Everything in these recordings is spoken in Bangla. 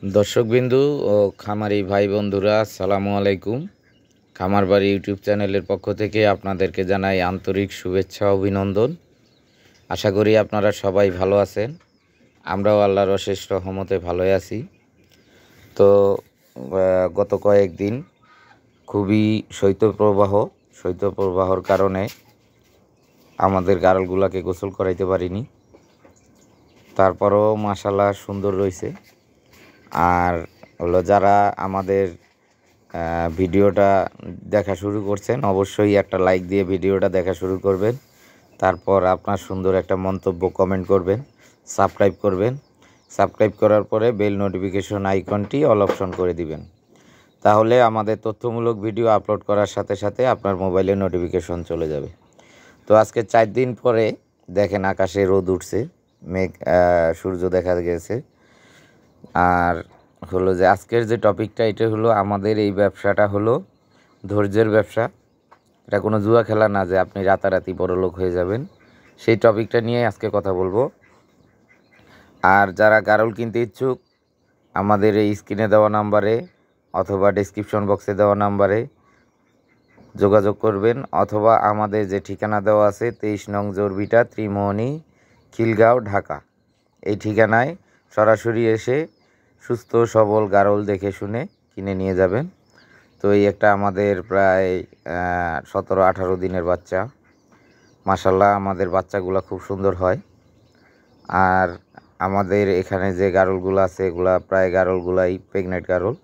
দর্শকবিন্দু ও খামারি ভাই বন্ধুরা, আসসালামু আলাইকুম। খামারবাড়ি ইউটিউব চ্যানেলের পক্ষ থেকে আপনাদেরকে জানাই আন্তরিক শুভেচ্ছা অভিনন্দন। আশা করি আপনারা সবাই ভালো আছেন। আমরাও আল্লাহর অশেষ রহমতে ভালোই আছি। তো গত কয়েকদিন খুবই শৈত্যপ্রবাহর কারণে আমাদের গারলগুলাকে গোসল করাইতে পারিনি। তারপরও মাশাআল্লাহ সুন্দর রয়েছে। আর হলো যারা আমাদের ভিডিওটা দেখা শুরু করছেন, অবশ্যই একটা লাইক দিয়ে ভিডিওটা দেখা শুরু করবেন। তারপর আপনার সুন্দর একটা মন্তব্য কমেন্ট করবেন, সাবস্ক্রাইব করবেন। সাবস্ক্রাইব করার পরে বেল নোটিফিকেশন আইকনটি অল অপশন করে দিবেন। তাহলে আমাদের তথ্যমূলক ভিডিও আপলোড করার সাথে সাথে আপনার মোবাইলে নোটিফিকেশন চলে যাবে। তো আজকে 4 দিন পরে দেখেন আকাশে রোদ উঠছে, সূর্য দেখা গেছে। আর হলো যে আজকের যে টপিকটা, এটা হলো আমাদের এই ব্যবসাটা হলো ধৈর্যের ব্যবসা। এটা কোনো জুয়া খেলা না যে আপনি রাতারাতি বড়লোক হয়ে যাবেন। সেই টপিকটা নিয়ে আজকে কথা বলবো। আর যারা গারল কিনতে ইচ্ছুক, আমাদের এই স্ক্রিনে দেওয়া নাম্বারে অথবা ডেসক্রিপশন বক্সে দেওয়া নাম্বারে যোগাযোগ করবেন, অথবা আমাদের যে ঠিকানা দেওয়া আছে 23 নং জোরবিটা, ত্রিমোহনী, খিলগাঁও, ঢাকা, এই ঠিকানায় সরাসরি এসে সুস্থ সবল গারল দেখে শুনে কিনে নিয়ে যাবেন। তো এই একটা আমাদের প্রায় 17-18 দিনের বাচ্চা। মাশাআল্লাহ আমাদের বাচ্চাগুলো খুব সুন্দর হয়। আর আমাদের এখানে যে গারলগুলো আছে এগুলা প্রায় গারলগুলাই প্রেগনেন্ট গারল।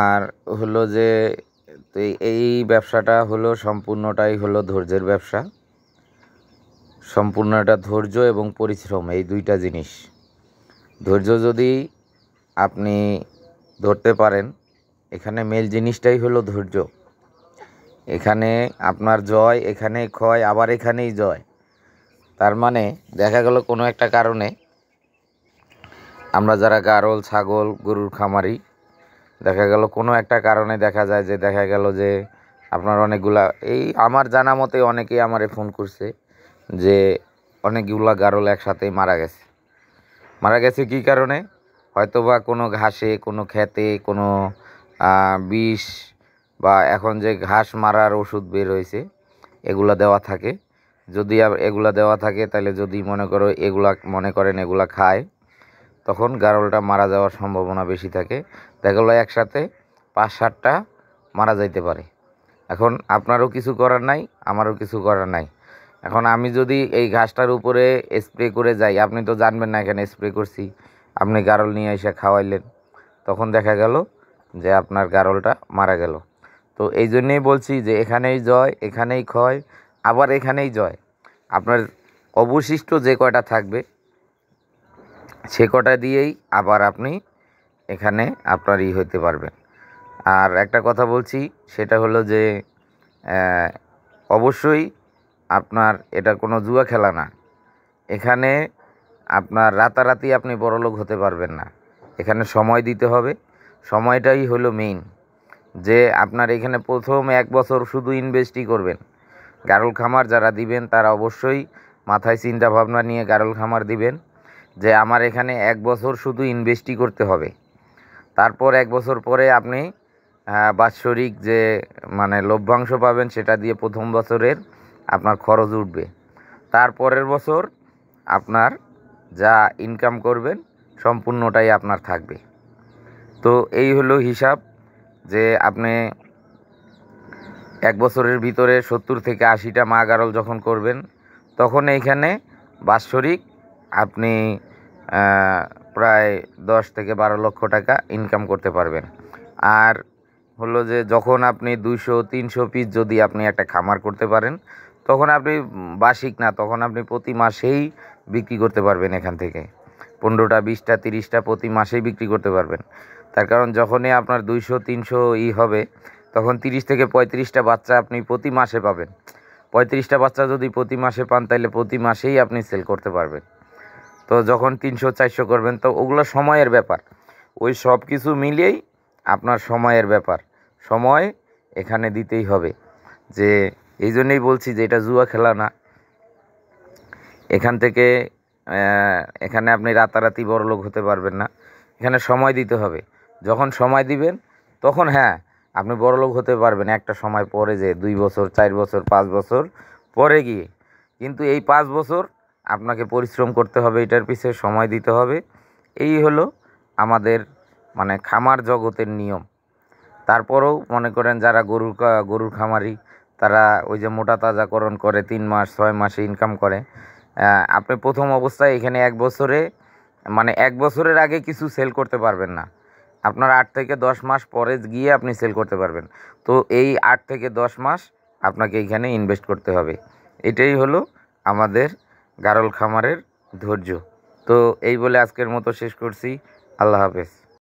আর হলো যে তো এই ব্যবসাটা হলো সম্পূর্ণটাই হলো ধৈর্যের ব্যবসা। সম্পূর্ণটা ধৈর্য এবং পরিশ্রম, এই দুইটা জিনিস। ধৈর্য যদি আপনি ধরতে পারেন, এখানে মেল জিনিসটাই হলো ধৈর্য। এখানে আপনার জয়, এখানে ক্ষয়, আবার এখানেই জয়। তার মানে দেখা গেল কোনো একটা কারণে আমরা যারা গারল, ছাগল, গরুর খামারি, দেখা গেল কোনো একটা কারণে দেখা গেল যে আপনার অনেকগুলা, এই আমার জানা মতে অনেকেই আমারে ফোন করছে যে অনেকগুলা গারল একসাথেই মারা গেছে কী কারণে? হয়তোবা কোনো ঘাসে, কোনো খেতে, কোনো বিষ, বা এখন যে ঘাস মারার ওষুধ বের হয়েছে এগুলা দেওয়া থাকে। যদি এগুলা দেওয়া থাকে তাহলে যদি মনে করেন এগুলা খায়, তখন গারলটা মারা যাওয়ার সম্ভাবনা বেশি থাকে। দেখা গেলো একসাথে 5-7টা মারা যাইতে পারে। এখন আপনারও কিছু করার নাই, আমারও কিছু করার নাই। এখন আমি যদি এই ঘাসটার উপরে স্প্রে করে যাই, আপনি তো জানবেন না এখানে স্প্রে করছি। আপনি গারল নিয়ে এসে খাওয়াইলেন, তখন দেখা গেল যে আপনার গারলটা মারা গেল। তো এই জন্যেই বলছি যে এখানেই জয়, এখানেই ক্ষয়, আবার এখানেই জয়। আপনার অবশিষ্ট যে কয়টা থাকবে সে কটা দিয়েই আবার আপনি এখানে আপনার হইতে পারবেন। আর একটা কথা বলছি, সেটা হলো যে অবশ্যই আপনার এটা কোনো জুয়া খেলা না। এখানে আপনার রাতারাতি আপনি বড়লোক হতে পারবেন না। এখানে সময় দিতে হবে। সময়টাই হলো মেইন। যে আপনার এখানে প্রথম 1 বছর শুধু ইনভেস্টই করবেন। গারল খামার যারা দিবেন তারা অবশ্যই মাথায় চিন্তা ভাবনা নিয়ে গারল খামার দিবেন যে আমার এখানে 1 বছর শুধু ইনভেস্টই করতে হবে। তারপর 1 বছর পরে আপনি বাৎসরিক যে লভ্যাংশ পাবেন, সেটা দিয়ে প্রথম বছরের আপনার খরচ উঠবে। তারপরের বছর আপনার যা ইনকাম করবেন সম্পূর্ণটাই আপনার থাকবে। তো এই হলো হিসাব যে আপনি 1 বছরের ভিতরে 70 থেকে 80টা মা গারল যখন করবেন, তখন এইখানে বাৎসরিক আপনি প্রায় 10 থেকে 12 লক্ষ টাকা ইনকাম করতে পারবেন। আর হলো যে যখন আপনি 200-300 পিস যদি আপনি একটা খামার করতে পারেন, তখন আপনি বার্ষিক না, তখন আপনি প্রতি মাসেই বিক্রি করতে পারবেন। এখান থেকে 15টা, 20টা, 30টা প্রতি মাসেই বিক্রি করতে পারবেন। তার কারণ যখনই আপনার 200-300 হবে, তখন 30 থেকে 35টা বাচ্চা আপনি প্রতি মাসে পাবেন। 35টা বাচ্চা যদি প্রতি মাসে পান, তাহলে প্রতি মাসেই আপনি সেল করতে পারবেন। তো যখন 300-400 করবেন, তো ওগুলো সময়ের ব্যাপার। ওই সব কিছু মিলিয়েই আপনার সময়ের ব্যাপার। সময় এখানে দিতেই হবে। যে এই জন্যেই বলছি যে এটা জুয়া খেলা না। এখানে আপনি রাতারাতি বড়লোক হতে পারবেন না। এখানে সময় দিতে হবে। যখন সময় দিবেন তখন হ্যাঁ আপনি বড়লোক হতে পারবেন একটা সময় পরে, যে 2 বছর 4 বছর 5 বছর পরে গিয়ে। কিন্তু এই 5 বছর আপনাকে পরিশ্রম করতে হবে, এটার পিছে সময় দিতে হবে। এই হলো আমাদের মানে খামার জগতের নিয়ম। তারপরেও মনে করেন যারা গরুর খামারি, তারা ওই যে মোটা তাজাকরণ করে 3 মাস 6 মাসে ইনকাম করে। আপনি প্রথম অবস্থায় এখানে 1 বছরে মানে 1 বছরের আগে কিছু সেল করতে পারবেন না। আপনার 8 থেকে 10 মাস পরে গিয়ে আপনি সেল করতে পারবেন। তো এই 8 থেকে 10 মাস আপনাকে এইখানে ইনভেস্ট করতে হবে। এটাই হলো আমাদের গারল খামারের ধৈর্য। তো এই বলে আজকের মতো শেষ করছি। আল্লাহ হাফেজ।